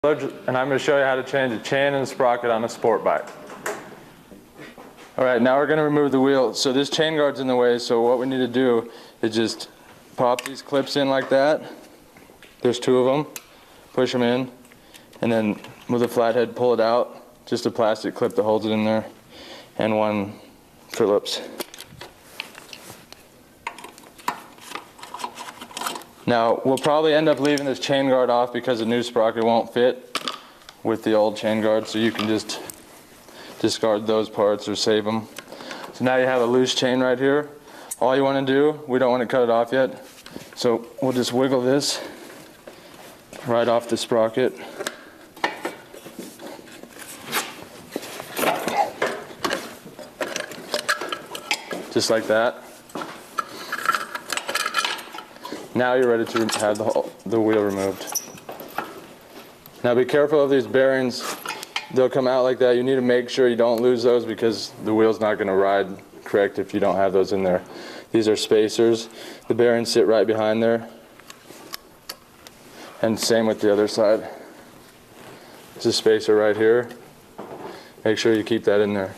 And I'm going to show you how to change a chain and a sprocket on a sport bike. Alright, now we're going to remove the wheel. So this chain guard's in the way, so what we need to do is just pop these clips in like that. There's two of them. Push them in, and then with a flathead pull it out. Just a plastic clip that holds it in there, and one Phillips. Now we'll probably end up leaving this chain guard off because the new sprocket won't fit with the old chain guard, so you can just discard those parts or save them. So now you have a loose chain right here. All you want to do, we don't want to cut it off yet, so we'll just wiggle this right off the sprocket. Just like that. Now you're ready to have the wheel removed. Now be careful of these bearings. They'll come out like that. You need to make sure you don't lose those because the wheel's not going to ride correct if you don't have those in there. These are spacers. The bearings sit right behind there. And same with the other side. There's a spacer right here. Make sure you keep that in there.